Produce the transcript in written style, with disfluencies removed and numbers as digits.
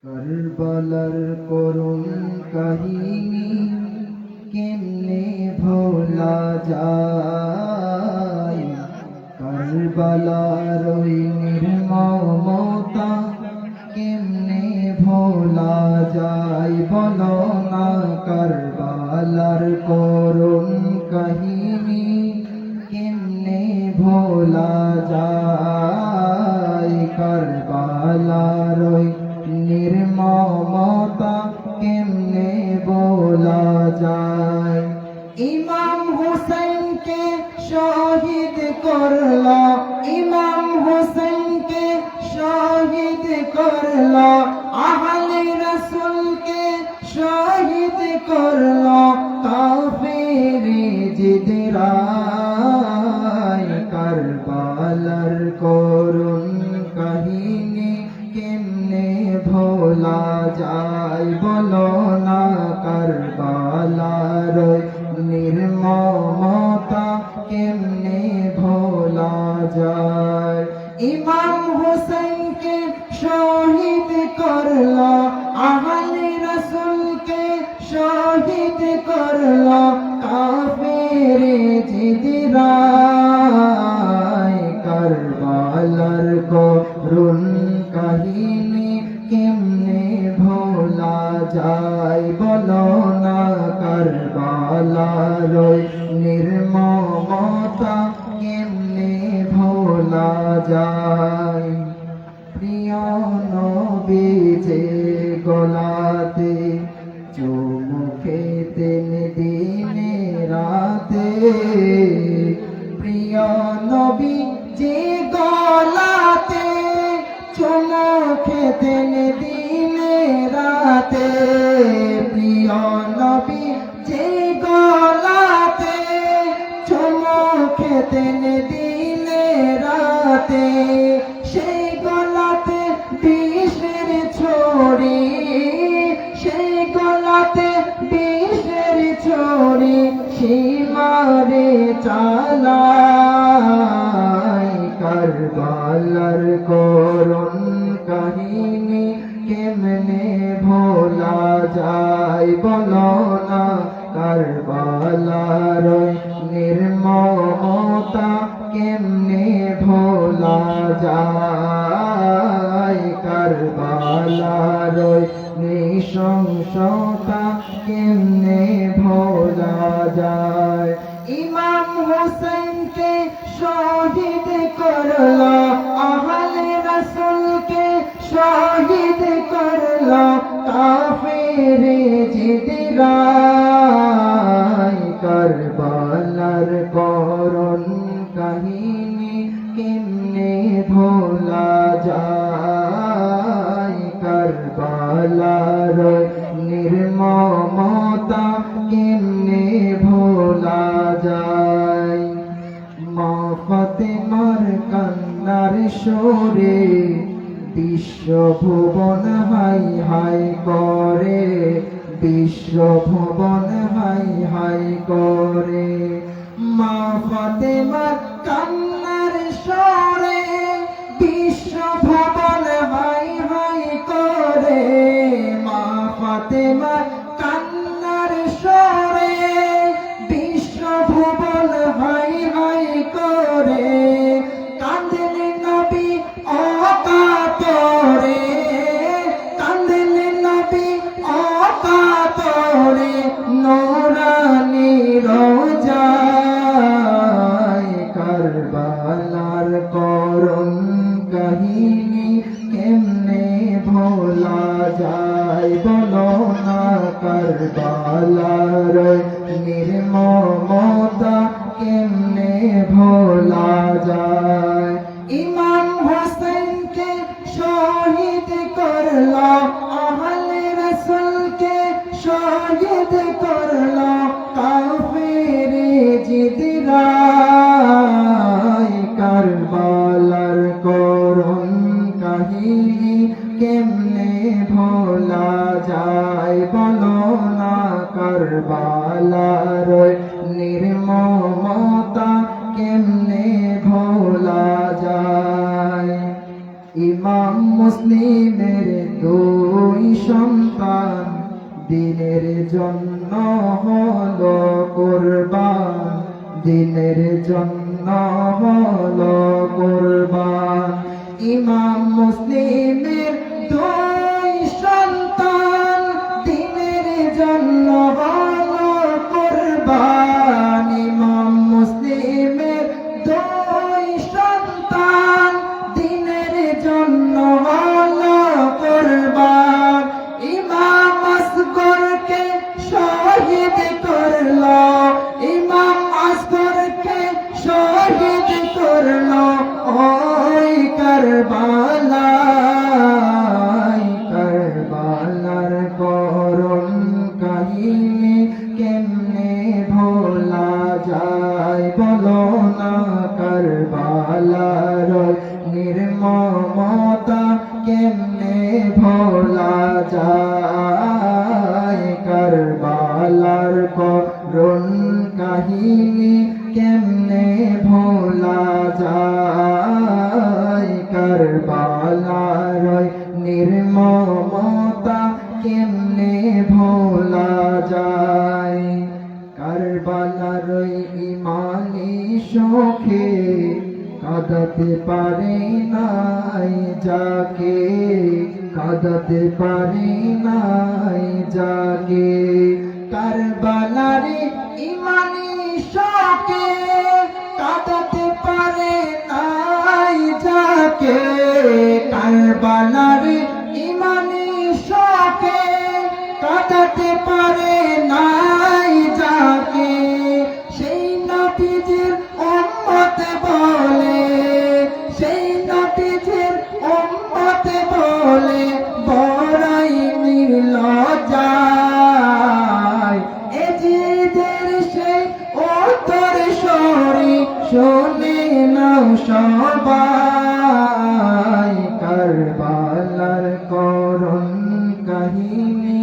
কারবালার করুণ কাহিনী কেমনে ভোলা যায়। কারবালার ওই নির্মমতা কেমনে ভোলা যায়। বলো না কারবালার করুণ কাহিনী কেমনে ভোলা যায়। কারবালার ওই নির্মমতা কেমনে বলা যায়। ইমাম হুসাইনকে শহীদ করলো, ইমাম হুসাইনকে শহীদ করলো, আহলে রাসূলকে শহীদ করলো কাফের জিদরাই। কারবালার করুণ কাহিনী কেমনে ভোলা যায়। বলো না কারবালার নির্মমতা কেমনে ভোলা যায়। ইমাম হুসাইনকে শহীদ করলো, আহলে রাসূলকে শহীদ করলো কাফের জিদরাই। কারবালার করুণ কাহিনী কেমনে ভোলা যায়। বলো না কারবালার নির্মমতা কেমনে ভোলা যায়। প্রিয় নবীজে গলাতে চুমু খেতেন দিনে রাতে। প্রিয় নবী যে গলাতে চুমু খেতেন দিনে রাতে। প্রিয় নবী যে গলাতে চুমু খেতেন দিনে রাতে। সেই গলাতে বিষের ছড়ি, সেই গলাতে বিষের ছড়ি সীমারে চালায়। কারবালার করুণ কাহিনী কেমনে ভোলা যায়। বলো না কারবালার নির্মমতা কেমনে ভোলা যায়। কারবালার নৃশংসতা কেমনে ভোলা যায়। ইমাম হুসাইনকে শহীদ করলো, আহলে রাসূলকে শহীদ করলো কাফের জিদরাই। কারবালার করুণ কাহিনী কেমনে ভোলা যায়। কারবালার নির্মমতা কেমনে ভোলা যায়। মা ফাতেমার কান্নার সুরে বিশ্বভুবন হাই হাই করে, বিশ্বভুবন হাই হাই করে। মা ফাতেমার কান্নার সুরে বিশ্বভুবন হাই হাই করে। মা ফাতেমার কান্নার সুরে বিশ্বভুবন হাই হাই করে। কাঁদেন নবী অকাতরে, কাঁদেন নবী অকাতরে নূরানী রোজায়। কারবালার করুণ কাহিনী কেমনে ভোলা যায়। বলো না কারবালার নির্মমতা কেমনে ভোলা যায়। ইমাম হুসাইনকে শহীদ করলো, আহলে রাসূলকে শহীদ করলো কাফের জিদরাই। কারবালার করুণ কাহিনী কেমনে ভোলা যায়। বলো না কারবালার নির্মমতা কেমনে ভোলা যায়। ইমাম মুসলিমের দুই সন্তান দিনের জন্য হলো কুরবান, দিনের জন্য হলো কুরবান। ইমাম মুসলিমের দুই সন্তান দিনের জন্য হলো কুরবান। ইমাম মুসলিমের দুই সন্তান দিনের জন্য হলো কুরবান। ইমাম আসগরকে শহীদ করলো, ইমাম আসগরকে শহীদ করলো ওই কারবালায়। কারবালার করুণ কাহিনী কেমনে ভোলা যায় বলো না, কারবালার নির্মমতা কেমনে ভোলা যায়। কারবালার করুণ কাহিনী কেমনে ভোলা যায়। কারবালার নির্মমতা কেমনে ভোলা যায়। কারবালার ইমানি শোকে কাঁদাতে পারে নাই যাকে, কাঁদাতে পারে নাই যাকে। কারবালার ইমানি শোকে কাঁদাতে পারে নাই যাকে। কারবালার ইমানি শোকে কাঁদাতে পারে নাই যাকে। সেই নবীজির উম্মত বলে, সেই নবীজির উম্মত বলে বড়াই নির্লজ্জায়। এজিদের সেই উত্তর সরি শুনে নাও সবাই। কারবালার করুণ কাহিনী